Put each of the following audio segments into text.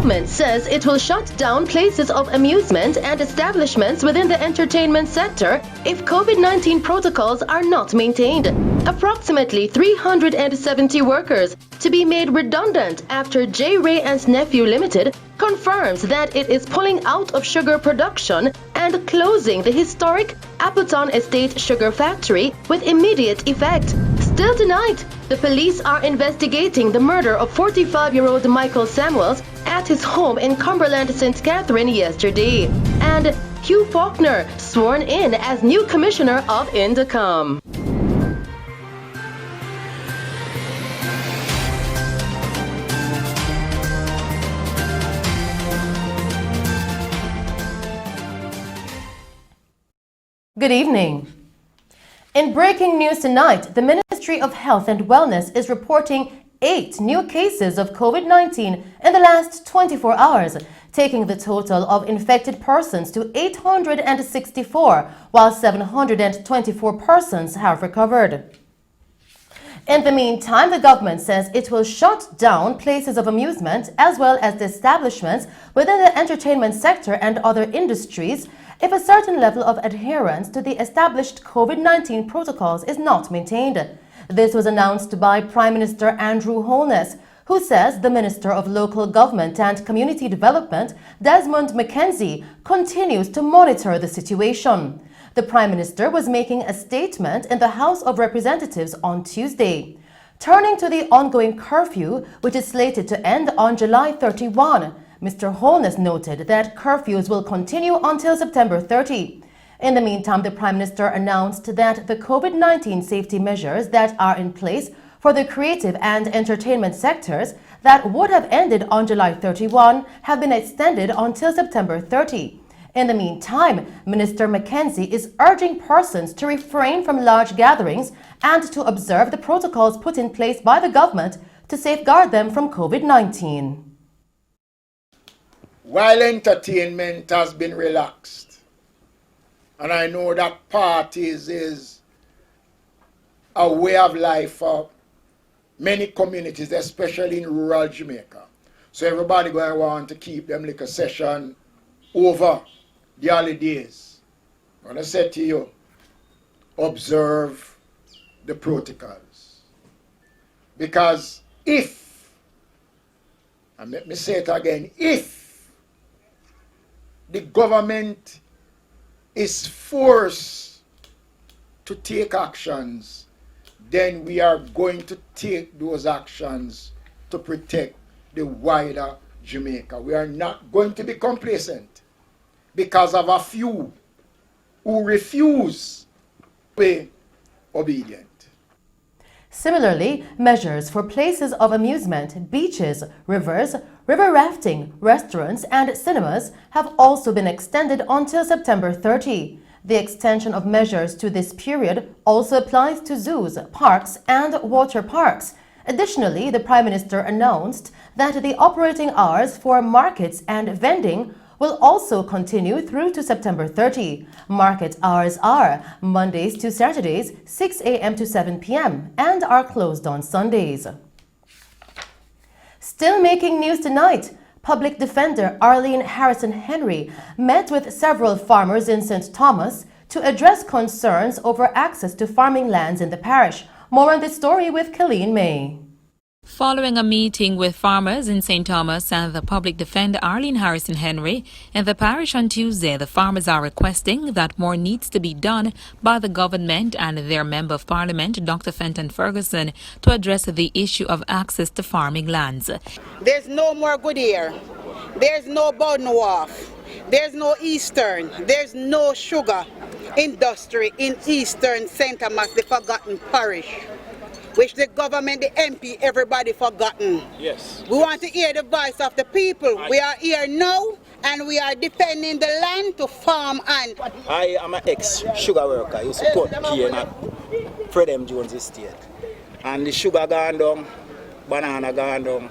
government says it will shut down places of amusement and establishments within the entertainment sector if COVID-19 protocols are not maintained. Approximately 370 workers to be made redundant after WRAY and NEPHEW Limited confirms that it is pulling out of sugar production and closing the historic APPLETON Estate Sugar Factory with immediate effect. Still tonight, the police are investigating the murder of 45-year-old Michael Samuels at his home in Cumberland, St. Catherine yesterday. And Hugh Faulkner sworn in as new commissioner of INDECOM. Good evening. In breaking news tonight, the Ministry of Health and Wellness is reporting 8 new cases of COVID-19 in the last 24 hours, taking the total of infected persons to 864, while 724 persons have recovered. In the meantime, the government says it will shut down places of amusement as well as the establishments within the entertainment sector and other industries if a certain level of adherence to the established COVID-19 protocols is not maintained. This was announced by Prime Minister Andrew Holness, who says the Minister of Local Government and Community Development, Desmond Mackenzie, continues to monitor the situation. The Prime Minister was making a statement in the House of Representatives on Tuesday. Turning to the ongoing curfew, which is slated to end on July 31, Mr. Holness noted that curfews will continue until September 30. In the meantime, the Prime Minister announced that the COVID-19 safety measures that are in place for the creative and entertainment sectors that would have ended on July 31 have been extended until September 30. In the meantime, Minister Mackenzie is urging persons to refrain from large gatherings and to observe the protocols put in place by the government to safeguard them from COVID-19. While entertainment has been relaxed, and I know that parties is a way of life for many communities, especially in rural Jamaica. So everybody going to want to keep them liquor session over the holidays. I'm going to say to you, observe the protocols. Because if, and let me say it again, if the government is forced to take actions, then we are going to take those actions to protect the wider Jamaica. We are not going to be complacent because of a few who refuse to be obedient. Similarly, measures for places of amusement, beaches, rivers, river rafting, restaurants and cinemas have also been extended until September 30. The extension of measures to this period also applies to zoos, parks and water parks. Additionally, the Prime Minister announced that the operating hours for markets and vending will also continue through to September 30. Market hours are Mondays to Saturdays, 6 a.m. to 7 p.m. and are closed on Sundays. Still making news tonight, Public Defender Arlene Harrison Henry met with several farmers in St. Thomas to address concerns over access to farming lands in the parish. More on this story with Colleen May. Following a meeting with farmers in St. Thomas and the Public Defender Arlene Harrison Henry in the parish on Tuesday, the farmers are requesting that more needs to be done by the government and their Member of Parliament, Dr. Fenton Ferguson, to address the issue of access to farming lands. There's no more Goodyear. There's no Bowden Wharf. There's no Eastern. There's no sugar industry in Eastern St. Thomas, the forgotten parish, which the government, the MP, everybody forgotten. Yes. We want to hear the voice of the people. We are here now and we are defending the land to farm and... I am an ex-sugar worker. I used to put cane at Fred M. Jones estate. And the sugar gone down, banana gone down.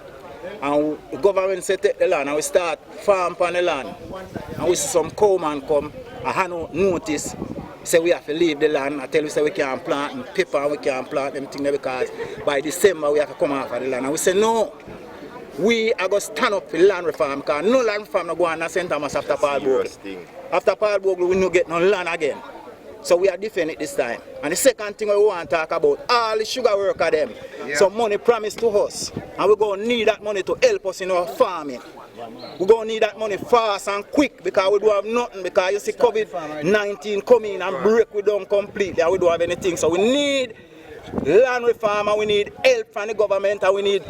And the government said take the land and we start farm on the land. And we see some cowman come, I had no notice. Say we have to leave the land. I tell you say we can't plant and pepper and we can't plant them things because by December we have to come off of the land. And we say no, we are going to stand up for land reform because no land reform no go on in St. Thomas after Paul Bogle. After Paul Bogle, we no get no land again. So we are defending it this time. And the second thing we want to talk about, all the sugar worker them. Yeah. So money promised to us. And we're going to need that money to help us in our farming. We're going to need that money fast and quick because we don't have nothing. Because you see COVID-19 coming and break we down completely and we don't have anything. So we need land reform and we need help from the government and we need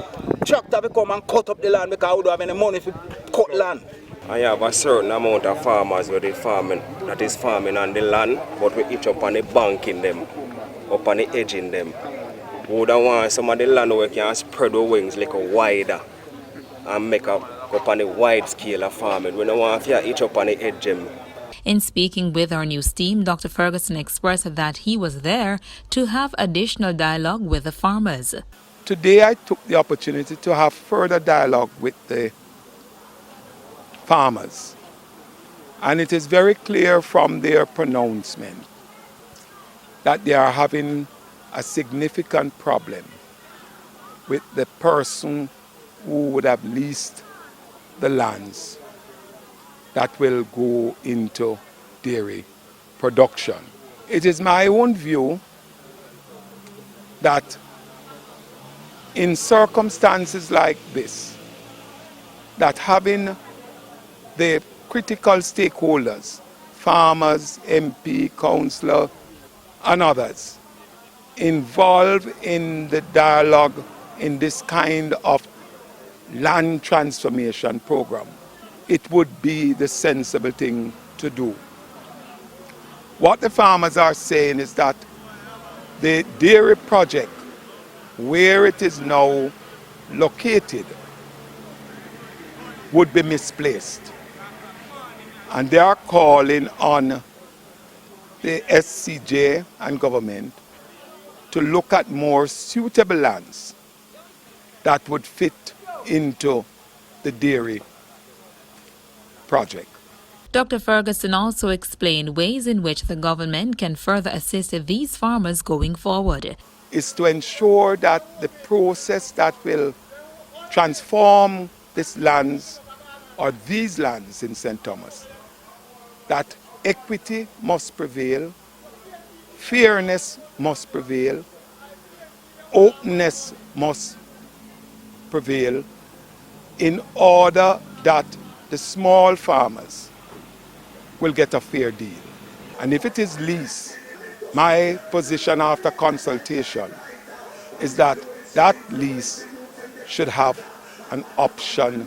tractor to come and cut up the land because we don't have any money to cut land. I have a certain amount of farmers where they farming, that is farming on the land, but we each up on the bank in them, up on the edge in them. We would want some of the land where we can spread our wings like a wider and make up on a wide scale of farming. We don't want to each up on the edge them. In speaking with our news team, Dr. Ferguson expressed that he was there to have additional dialogue with the farmers. Today I took the opportunity to have further dialogue with the farmers. And it is very clear from their pronouncement that they are having a significant problem with the person who would have leased the lands that will go into dairy production. It is my own view that in circumstances like this, that having the critical stakeholders, farmers, MP, councillor, and others, involved in the dialogue in this kind of land transformation program, it would be the sensible thing to do. What the farmers are saying is that the dairy project, where it is now located, would be misplaced. And they are calling on the SCJ and government to look at more suitable lands that would fit into the dairy project. Dr. Ferguson also explained ways in which the government can further assist these farmers going forward. Is to ensure that the process that will transform these lands or these lands in St. Thomas, that equity must prevail, fairness must prevail, openness must prevail in order that the small farmers will get a fair deal. And if it is lease, my position after consultation is that that lease should have an option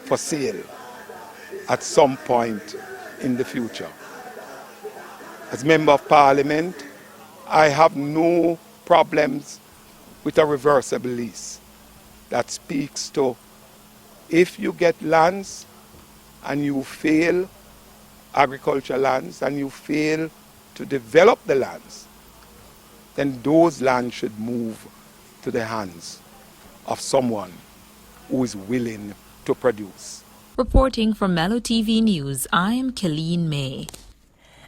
for sale at some point in the future. As Member of Parliament, I have no problems with a reversible lease that speaks to if you get lands and you fail, agricultural lands, and you fail to develop the lands, then those lands should move to the hands of someone who is willing to produce. Reporting from Mello TV News, I am Killeen May.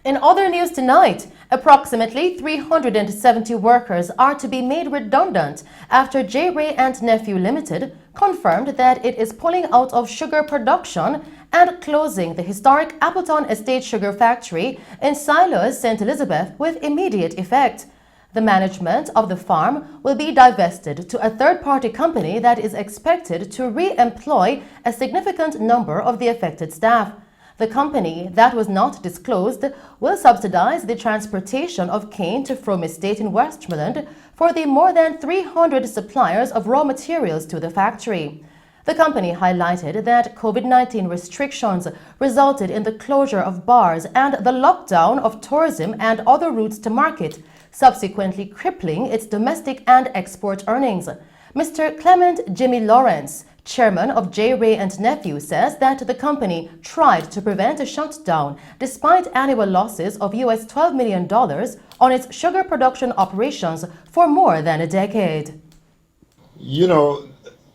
In other news tonight, approximately 370 workers are to be made redundant after WRAY and NEPHEW Limited confirmed that it is pulling out of sugar production and closing the historic APPLETON Estate Sugar Factory in Silos, St. Elizabeth with immediate effect. The management of the farm will be divested to a third-party company that is expected to re-employ a significant number of the affected staff. The company that was not disclosed will subsidize the transportation of cane to Frome Estate in Westmoreland for the more than 300 suppliers of raw materials to the factory. The company highlighted that COVID-19 restrictions resulted in the closure of bars and the lockdown of tourism and other routes to market, subsequently crippling its domestic and export earnings. Mr. Clement Jimmy Lawrence, chairman of WRAY and NEPHEW, says that the company tried to prevent a shutdown despite annual losses of US $12 million on its sugar production operations for more than a decade. You know,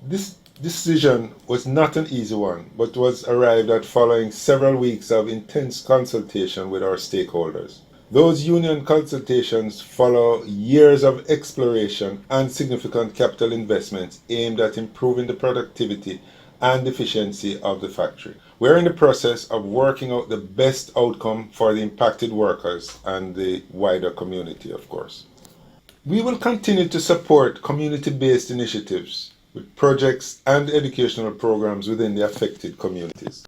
this decision was not an easy one, but was arrived at following several weeks of intense consultation with our stakeholders. Those union consultations follow years of exploration and significant capital investments aimed at improving the productivity and efficiency of the factory. We're in the process of working out the best outcome for the impacted workers and the wider community, of course. We will continue to support community-based initiatives with projects and educational programs within the affected communities.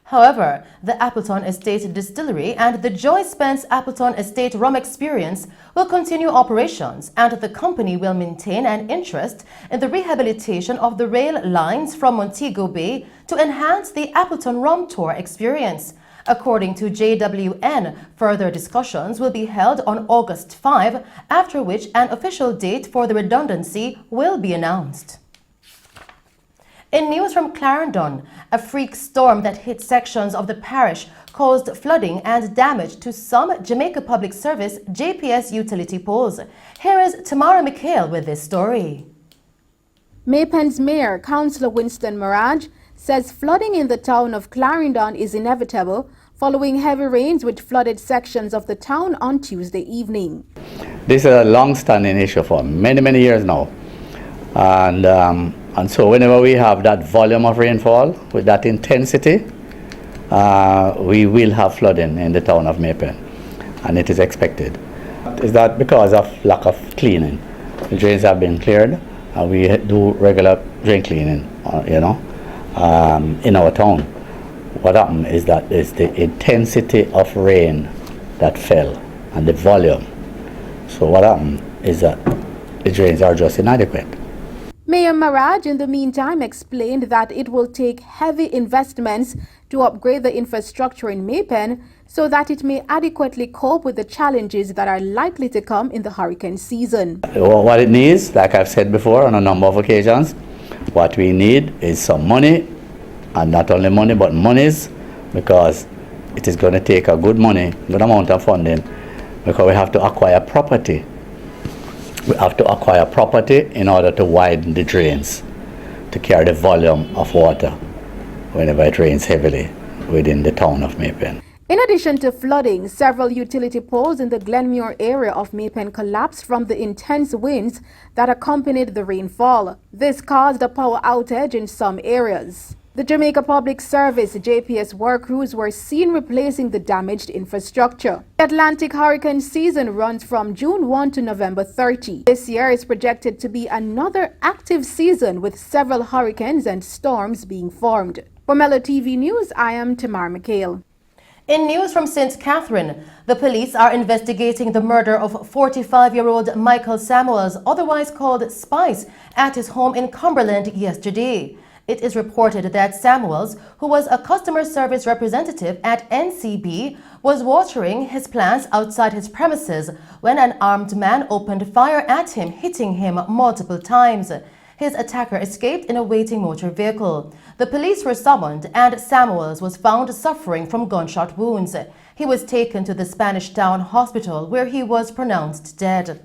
However, the Appleton Estate Distillery and the Joy Spence Appleton Estate Rum Experience will continue operations, and the company will maintain an interest in the rehabilitation of the rail lines from Montego Bay to enhance the Appleton Rum Tour experience. According to JWN, further discussions will be held on August 5, after which an official date for the redundancy will be announced. In news from Clarendon, a freak storm that hit sections of the parish caused flooding and damage to some Jamaica Public Service JPS utility poles. Here is Tamara McHale with this story. Maypen's Mayor, Councillor Winston Maraj, says flooding in the town of Clarendon is inevitable following heavy rains which flooded sections of the town on Tuesday evening. This is a long-standing issue for many years now. And so whenever we have that volume of rainfall with that intensity, we will have flooding in the town of Maypen, and it is expected. Is that because of lack of cleaning? The drains have been cleared, and we do regular drain cleaning, in our town. What happened is that it's the intensity of rain that fell and the volume. So what happened is that the drains are just inadequate. Mayor Maraj, in the meantime, explained that it will take heavy investments to upgrade the infrastructure in Maypen so that it may adequately cope with the challenges that are likely to come in the hurricane season. What it needs, like I've said before on a number of occasions, what we need is some money, and not only money but monies, because it is going to take a good amount of funding, because we have to acquire property. We have to acquire property in order to widen the drains to carry the volume of water whenever it rains heavily within the town of Maypen. In addition to flooding, several utility poles in the Glenmuir area of Maypen collapsed from the intense winds that accompanied the rainfall. This caused a power outage in some areas. The Jamaica Public Service JPS work crews were seen replacing the damaged infrastructure. The Atlantic hurricane season runs from June 1 to November 30. This year is projected to be another active season with several hurricanes and storms being formed. For Mello TV News, I am Tamara McHale. In news from St. Catherine, the police are investigating the murder of 45-year-old Michael Samuels, otherwise called Spice, at his home in Cumberland yesterday. It is reported that Samuels, who was a customer service representative at NCB, was watering his plants outside his premises when an armed man opened fire at him, hitting him multiple times. His attacker escaped in a waiting motor vehicle. The police were summoned, and Samuels was found suffering from gunshot wounds. He was taken to the Spanish Town Hospital, where he was pronounced dead.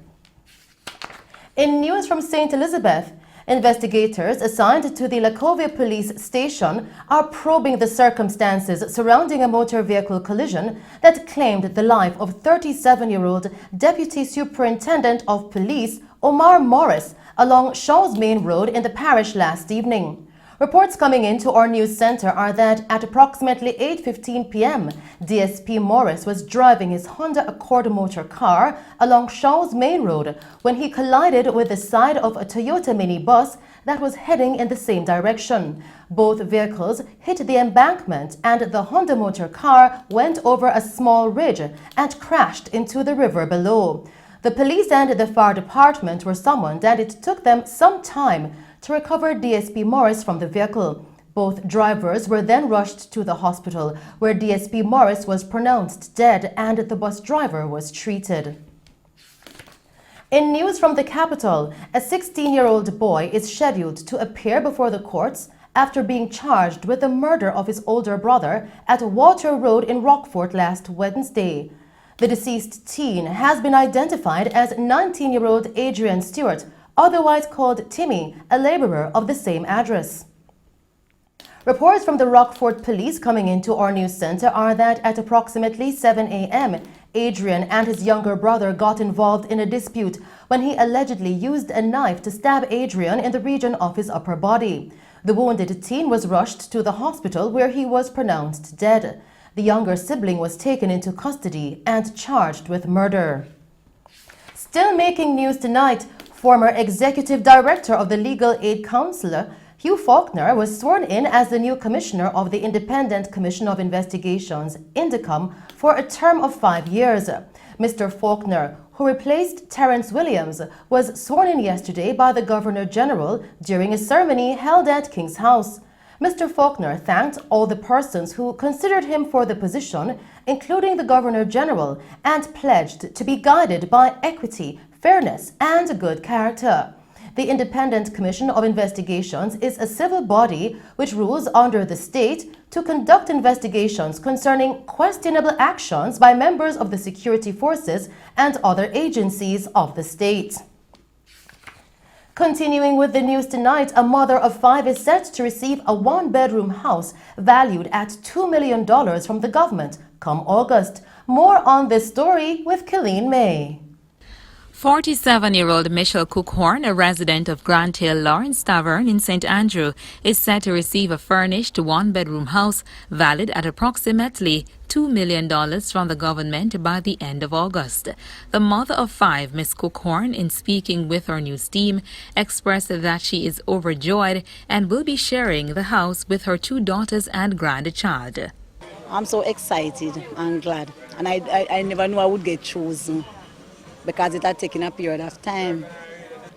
In news from St. Elizabeth, investigators assigned to the Lacovia Police Station are probing the circumstances surrounding a motor vehicle collision that claimed the life of 37-year-old Deputy Superintendent of Police Omar Morris along Shaw's Main Road in the parish last evening. Reports coming into our news center are that at approximately 8:15 p.m., DSP Morris was driving his Honda Accord motor car along Shaw's Main Road when he collided with the side of a Toyota minibus that was heading in the same direction. Both vehicles hit the embankment, and the Honda motor car went over a small ridge and crashed into the river below. The police and the fire department were summoned, and it took them some time to recover DSP Morris from the vehicle. Both drivers were then rushed to the hospital, where DSP Morris was pronounced dead and the bus driver was treated. In news from the capital, a 16-year-old boy is scheduled to appear before the courts after being charged with the murder of his older brother at Water Road in Rockfort last Wednesday. The deceased teen has been identified as 19-year-old Adrian Stewart, otherwise called Timmy, a laborer of the same address. Reports from the Rockfort police coming into our news center are that at approximately 7 a.m., Adrian and his younger brother got involved in a dispute when he allegedly used a knife to stab Adrian in the region of his upper body. The wounded teen was rushed to the hospital where he was pronounced dead. The younger sibling was taken into custody and charged with murder. Still making news tonight, former Executive Director of the Legal Aid Council, Hugh Faulkner, was sworn in as the new Commissioner of the Independent Commission of Investigations, INDECOM, for a term of 5 years. Mr. Faulkner, who replaced Terence Williams, was sworn in yesterday by the Governor-General during a ceremony held at King's House. Mr. Faulkner thanked all the persons who considered him for the position, including the Governor-General, and pledged to be guided by equity, fairness, and good character. The Independent Commission of Investigations is a civil body which rules under the state to conduct investigations concerning questionable actions by members of the security forces and other agencies of the state. Continuing with the news tonight, a mother of 5 is set to receive a one-bedroom house valued at $2 million from the government come August. More on this story with Killeen May. 47-year-old Michelle Cookhorn, a resident of Grand Hill Lawrence Tavern in St. Andrew, is set to receive a furnished one-bedroom house valued at approximately $2 million from the government by the end of August. The mother of 5, Miss Cookhorn, in speaking with our news team, expressed that she is overjoyed and will be sharing the house with her 2 daughters and grandchild. I'm so excited and glad, and I never knew I would get chosen, because it had taken a period of time.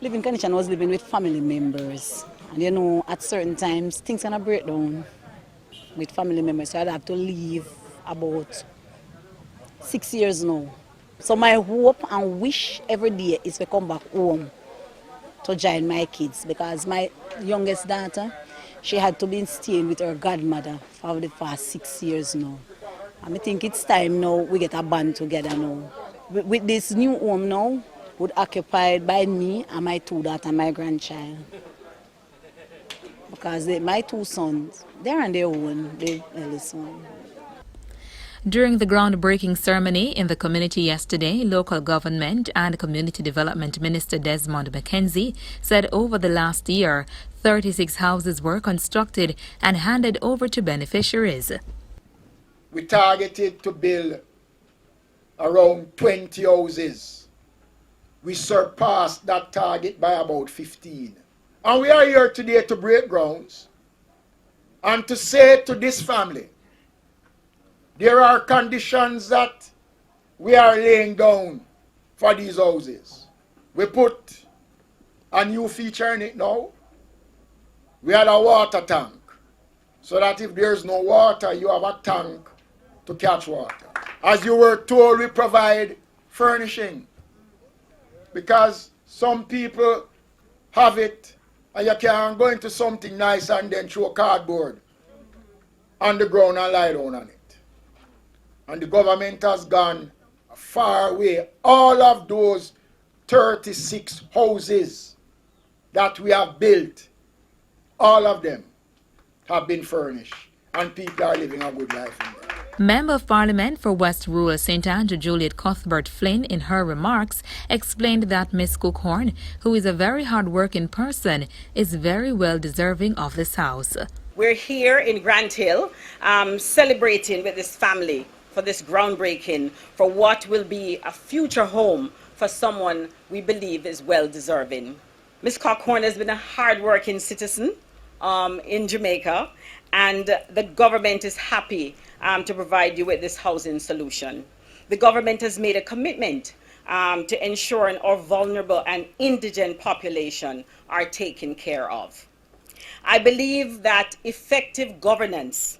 Living condition was living with family members. And you know, at certain times, things gonna break down with family members. So I'd have to leave about 6 years now. So my hope and wish every day is to come back home to join my kids, because my youngest daughter, she had to be staying with her godmother for the past 6 years now. And I think it's time now we get a band together now. With this new home now, would occupied by me and my 2 daughters and my grandchild. Because my 2 sons, they're on their own, the eldest one. During the groundbreaking ceremony in the community yesterday, local government and community development minister Desmond McKenzie said over the last year, 36 houses were constructed and handed over to beneficiaries. We targeted to build around 20 houses. We surpassed that target by about 15. And we are here today to break grounds and to say to this family, there are conditions that we are laying down for these houses. We put a new feature in it now. We had a water tank, so that if there's no water, you have a tank to catch water. As you were told, we provide furnishing, because some people have it and you can go into something nice and then throw cardboard on the ground and lie down on it. And the government has gone far away. All of those 36 houses that we have built, all of them have been furnished, and people are living a good life in them. Member of Parliament for West Rural St. Andrew Juliet Cuthbert Flynn, in her remarks, explained that Miss Cookhorn, who is a very hard-working person, is very well deserving of this house. We're here in Grand Hill celebrating with this family for this groundbreaking for what will be a future home for someone we believe is well deserving. Miss Cookhorn has been a hard-working citizen in Jamaica, and the government is happy to provide you with this housing solution. The government has made a commitment to ensuring our vulnerable and indigent population are taken care of. I believe that effective governance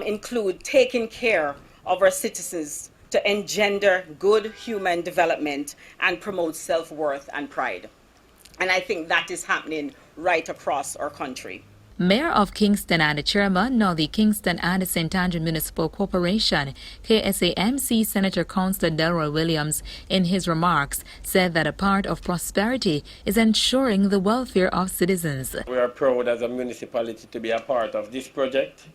include taking care of our citizens to engender good human development and promote self-worth and pride. And I think that is happening right across our country. Mayor of Kingston and the chairman of the Kingston and St. Andrew Municipal Corporation, KSAMC Senator Councillor Delroy Williams, in his remarks, said that a part of prosperity is ensuring the welfare of citizens. We are proud as a municipality to be a part of this project.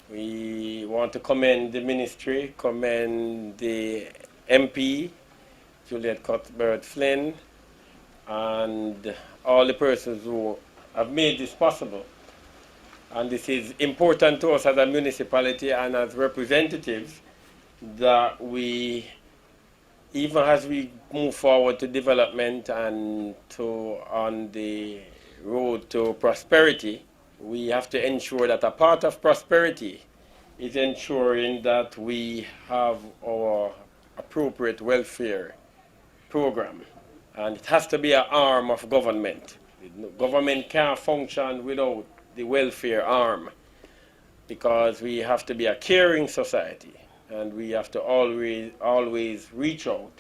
We want to commend the ministry, commend the MP, Juliet Cuthbert-Flynn, and all the persons who have made this possible. And this is important to us as a municipality and as representatives, that we, even as we move forward to development and on the road to prosperity, we have to ensure that a part of prosperity is ensuring that we have our appropriate welfare program. And it has to be an arm of government. Government can't function without the welfare arm, because we have to be a caring society, and we have to always reach out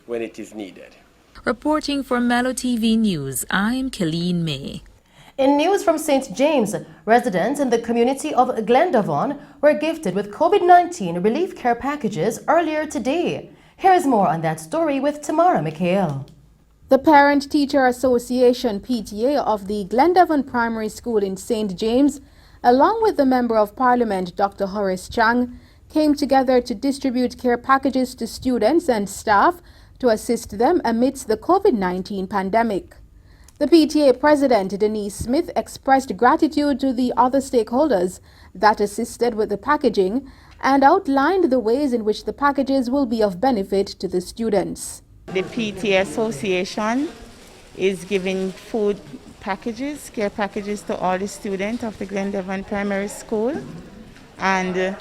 when it is needed. Reporting for Mello TV News, I'm Colleen May. In news from St. James, residents in the community of Glendavon were gifted with COVID-19 relief care packages earlier today. Here's more on that story with Tamara Mikhail. The Parent Teacher Association PTA of the Glendavon Primary School in St. James, along with the Member of Parliament Dr. Horace Chang, came together to distribute care packages to students and staff to assist them amidst the COVID-19 pandemic. The PTA President Denise Smith expressed gratitude to the other stakeholders that assisted with the packaging and outlined the ways in which the packages will be of benefit to the students. The PTA Association is giving food packages, care packages to all the students of the Glendavon Primary School. And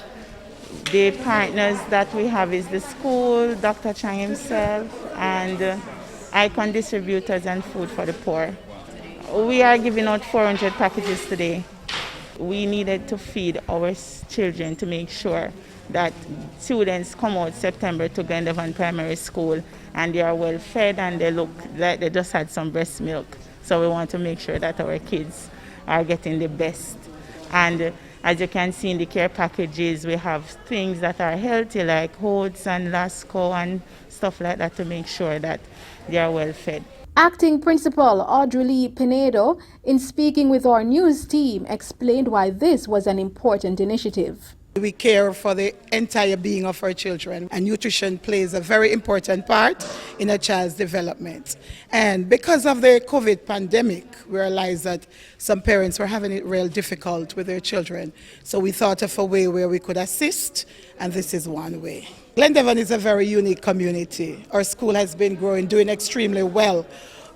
the partners that we have is the school, Dr. Chang himself, and Icon Distributors and Food for the Poor. We are giving out 400 packages today. We needed to feed our children to make sure that students come out September to Glendavon Primary School and they are well fed and they look like they just had some breast milk. So we want to make sure that our kids are getting the best. And as you can see in the care packages, we have things that are healthy like oats and Lasco and stuff like that to make sure that they are well fed. Acting Principal Audrey Lee Pinedo, in speaking with our news team, explained why this was an important initiative. We care for the entire being of our children, and nutrition plays a very important part in a child's development. And because of the COVID pandemic, we realized that some parents were having it real difficult with their children. So we thought of a way where we could assist, and this is one way. Glendavon is a very unique community. Our school has been growing, doing extremely well.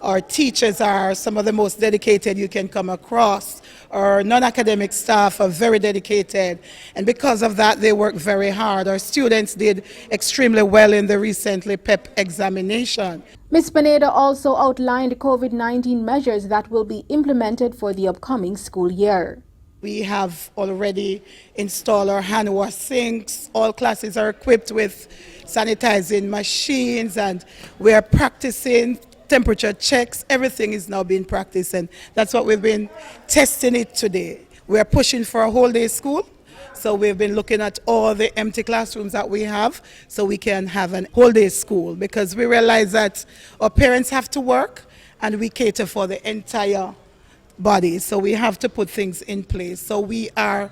Our teachers are some of the most dedicated you can come across. Our non-academic staff are very dedicated, and because of that, they work very hard. Our students did extremely well in the recently PEP examination. Ms. Pinedo also outlined COVID-19 measures that will be implemented for the upcoming school year. We have already installed our hand wash sinks. All classes are equipped with sanitizing machines, and we are practicing temperature checks. Everything is now being practiced, and that's what we've been testing it today. We're pushing for a whole day school, so we've been looking at all the empty classrooms that we have so we can have a whole day school, because we realize that our parents have to work and we cater for the entire body, so we have to put things in place. So we are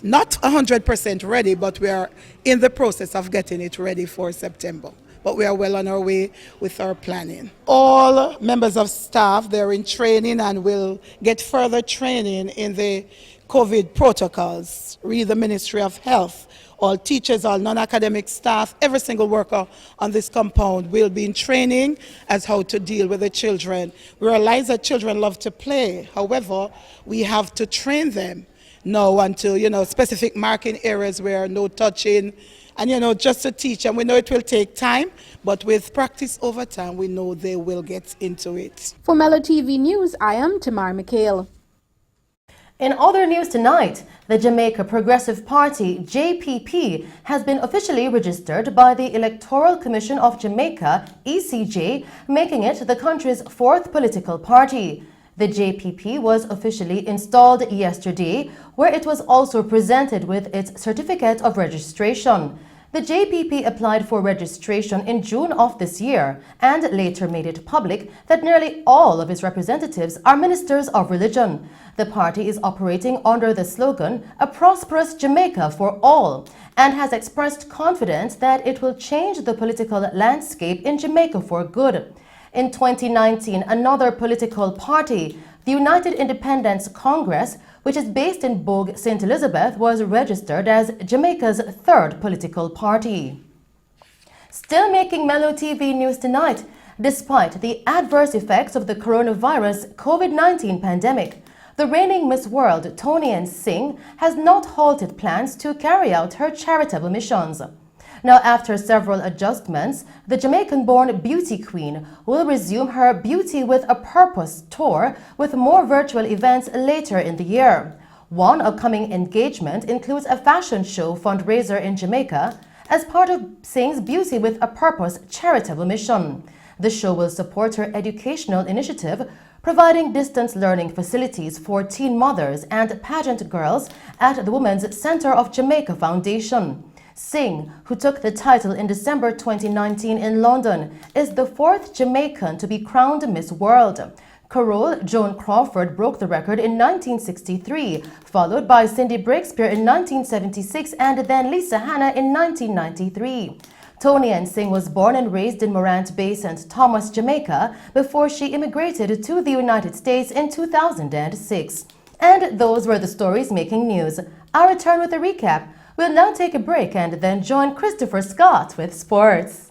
not 100% ready, but we are in the process of getting it ready for September. But we are well on our way with our planning. All members of staff, they're in training and will get further training in the COVID protocols. Read the Ministry of Health. All teachers, all non-academic staff, every single worker on this compound will be in training as how to deal with the children. We realize that children love to play. However, we have to train them now until, specific marking areas where no touching, and just to teach them. We know it will take time, but with practice over time, we know they will get into it. For Mello TV News, I am Tamara Mikhail. In other news tonight, the Jamaica Progressive Party JPP has been officially registered by the Electoral Commission of Jamaica, ECJ, making it the country's fourth political party. The JPP was officially installed yesterday, where it was also presented with its certificate of registration. The JPP applied for registration in June of this year and later made it public that nearly all of its representatives are ministers of religion. The party is operating under the slogan, "A Prosperous Jamaica for All," and has expressed confidence that it will change the political landscape in Jamaica for good. In 2019, another political party, the United Independence Congress, which is based in Bogue, St. Elizabeth, was registered as Jamaica's third political party. Still making Mello TV news tonight, despite the adverse effects of the coronavirus COVID-19 pandemic, the reigning Miss World Tony Singh has not halted plans to carry out her charitable missions. Now, after several adjustments, the Jamaican-born beauty queen will resume her Beauty with a Purpose tour with more virtual events later in the year. One upcoming engagement includes a fashion show fundraiser in Jamaica as part of Singh's Beauty with a Purpose charitable mission. The show will support her educational initiative, providing distance learning facilities for teen mothers and pageant girls at the Women's Center of Jamaica Foundation. Singh, who took the title in December 2019 in London, is the fourth Jamaican to be crowned Miss World. Carole Joan Crawford broke the record in 1963, followed by Cindy Breakspear in 1976 and then Lisa Hanna in 1993. Tony Singh was born and raised in Morant Bay, St. Thomas, Jamaica, before she immigrated to the United States in 2006. And those were the stories making news. I'll return with a recap. We'll now take a break and then join Christopher Scott with sports.